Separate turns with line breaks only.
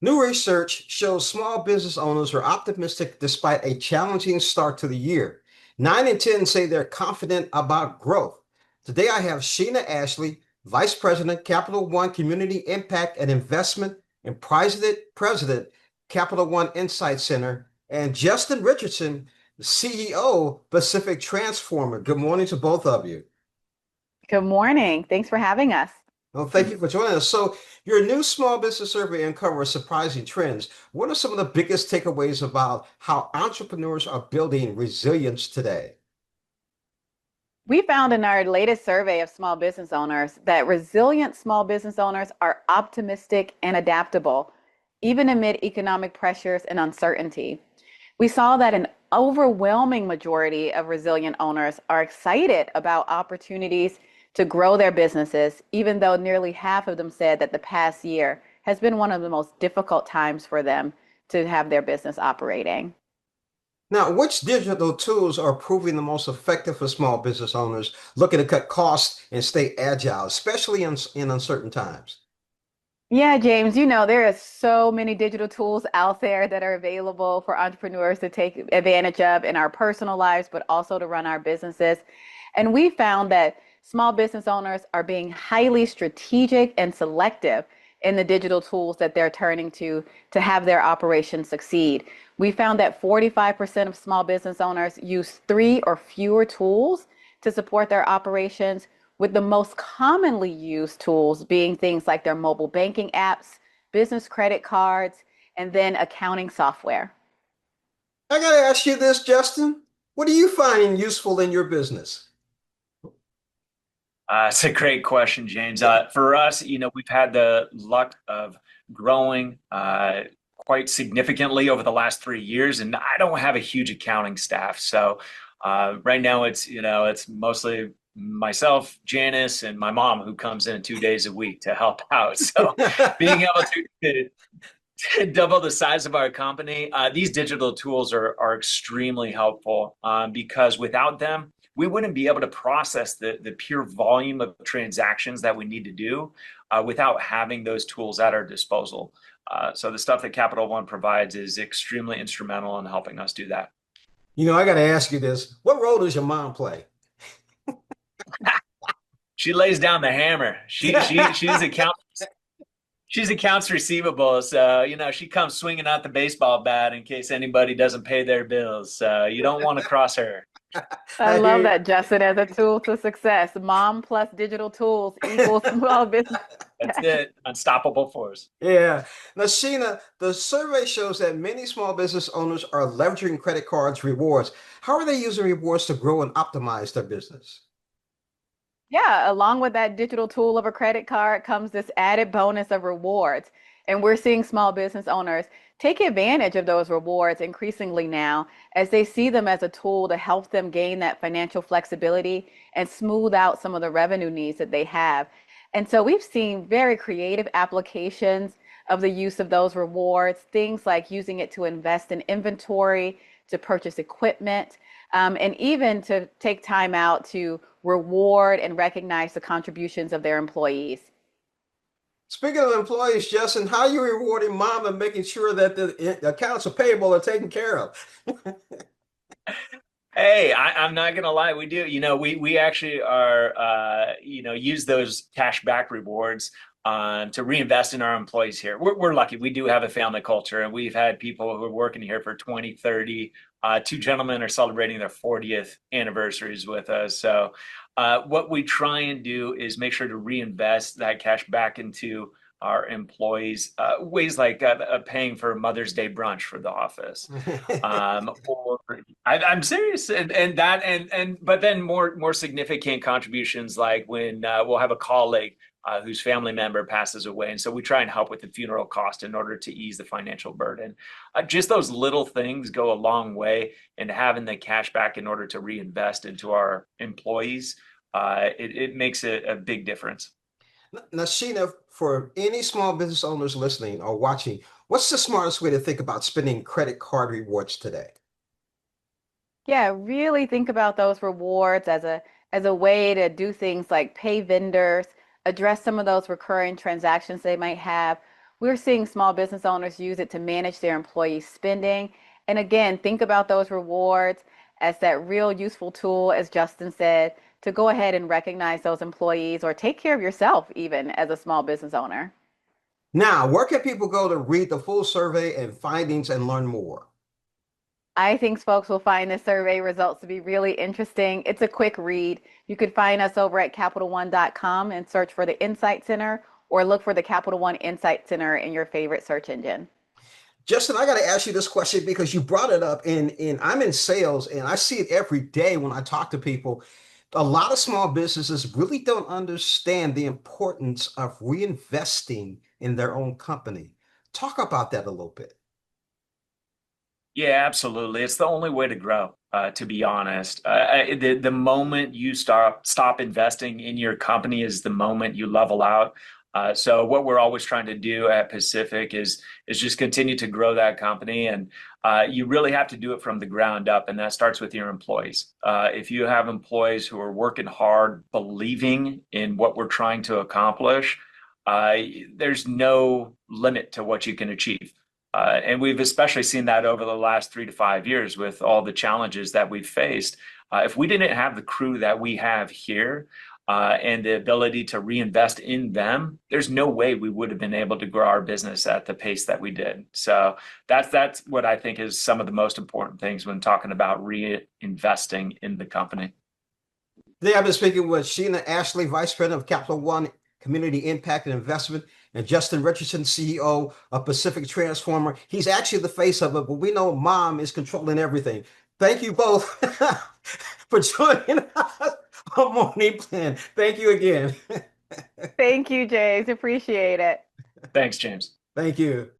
New research shows small business owners are optimistic despite a challenging start to the year. 9 in 10 say they're confident about growth. Today I have Sheena Ashley, Vice President, Capital One Community Impact and Investment, and President, Capital One Insight Center, and Justin Richardson, CEO, Pacific Transformer. Good morning to both of you.
Good morning. Thanks for having us.
Well, thank you for joining us. So, your new small business survey uncovers surprising trends. What are some of the biggest takeaways about how entrepreneurs are building resilience today?
We found in our latest survey of small business owners that resilient small business owners are optimistic and adaptable, even amid economic pressures and uncertainty. We saw that an overwhelming majority of resilient owners are excited about opportunities to grow their businesses, even though nearly half of them said that the past year has been one of the most difficult times for them to have their business operating.
Now, which digital tools are proving the most effective for small business owners looking to cut costs and stay agile, especially in uncertain times?
Yeah, James, there are so many digital tools out there that are available for entrepreneurs to take advantage of in our personal lives, but also to run our businesses. And we found that small business owners are being highly strategic and selective in the digital tools that they're turning to have their operations succeed. We found that 45% of small business owners use three or fewer tools to support their operations, with the most commonly used tools being things like their mobile banking apps, business credit cards, and then accounting software.
I got to ask you this, Justin. What are you finding useful in your business?
It's a great question, James. For us, we've had the luck of growing quite significantly over the last 3 years, and I don't have a huge accounting staff. So right now, it's mostly myself, Janice, and my mom who comes in 2 days a week to help out. So being able to double the size of our company, these digital tools are extremely helpful because without them, we wouldn't be able to process the pure volume of transactions that we need to do without having those tools at our disposal. So the stuff that Capital One provides is extremely instrumental in helping us do that.
I got to ask you this. What role does your mom play?
She lays down the hammer. She's accounts receivable, so she comes swinging out the baseball bat in case anybody doesn't pay their bills. So you don't want to cross her.
I
I
love
hear
that, Justin, as a tool to success. Mom plus digital tools equals small business.
That's it. Unstoppable force.
Yeah. Now, Sheena, the survey shows that many small business owners are leveraging credit cards rewards. How are they using rewards to grow and optimize their business?
Yeah, along with that digital tool of a credit card comes this added bonus of rewards. And we're seeing small business owners take advantage of those rewards increasingly now as they see them as a tool to help them gain that financial flexibility and smooth out some of the revenue needs that they have. And so we've seen very creative applications of the use of those rewards, things like using it to invest in inventory, to purchase equipment, and even to take time out to reward and recognize the contributions of their employees.
Speaking of employees, Justin, how are you rewarding mom and making sure that the accounts are payable are taken care of?
Hey, I'm not gonna lie, we do. We actually are use those cash back rewards to reinvest in our employees here. We're lucky. We do have a family culture, and we've had people who are working here for 20, 30. Two gentlemen are celebrating their 40th anniversaries with us. So what we try and do is make sure to reinvest that cash back into our employees, ways like paying for Mother's Day brunch for the office. Or I'm serious, but then more significant contributions like when we'll have a colleague whose family member passes away, and so we try and help with the funeral cost in order to ease the financial burden. Just those little things go a long way in having the cash back in order to reinvest into our employees. It makes a big difference.
Now, Sheena, for any small business owners listening or watching, what's the smartest way to think about spending credit card rewards today?
Yeah, really think about those rewards as a way to do things like pay vendors, address some of those recurring transactions they might have, we're seeing small business owners use it to manage their employee spending. And again, think about those rewards as that real useful tool, as Justin said, to go ahead and recognize those employees or take care of yourself, even as a small business owner.
Now, where can people go to read the full survey and findings and learn more?
I think folks will find the survey results to be really interesting. It's a quick read. You could find us over at CapitalOne.com and search for the Insight Center or look for the Capital One Insight Center in your favorite search engine.
Justin, I got to ask you this question because you brought it up, and I'm in sales and I see it every day when I talk to people. A lot of small businesses really don't understand the importance of reinvesting in their own company. Talk about that a little bit.
Yeah, absolutely. It's the only way to grow, to be honest. The moment you stop investing in your company is the moment you level out. So what we're always trying to do at Pacific is just continue to grow that company, and you really have to do it from the ground up, and that starts with your employees. If you have employees who are working hard, believing in what we're trying to accomplish, uh, there's no limit to what you can achieve. And we've especially seen that over the last 3 to 5 years with all the challenges that we've faced. If we didn't have the crew that we have here and the ability to reinvest in them, there's no way we would have been able to grow our business at the pace that we did. So that's what I think is some of the most important things when talking about reinvesting in the company.
Today, I've been speaking with Sheena Ashley, Vice President of Capital One Community Impact and Investment, and Justin Richardson, CEO of Pacific Transformer. He's actually the face of it, but we know mom is controlling everything. Thank you both for joining us on Morning Plan. Thank you again.
Thank you, James. Appreciate it.
Thanks, James.
Thank you.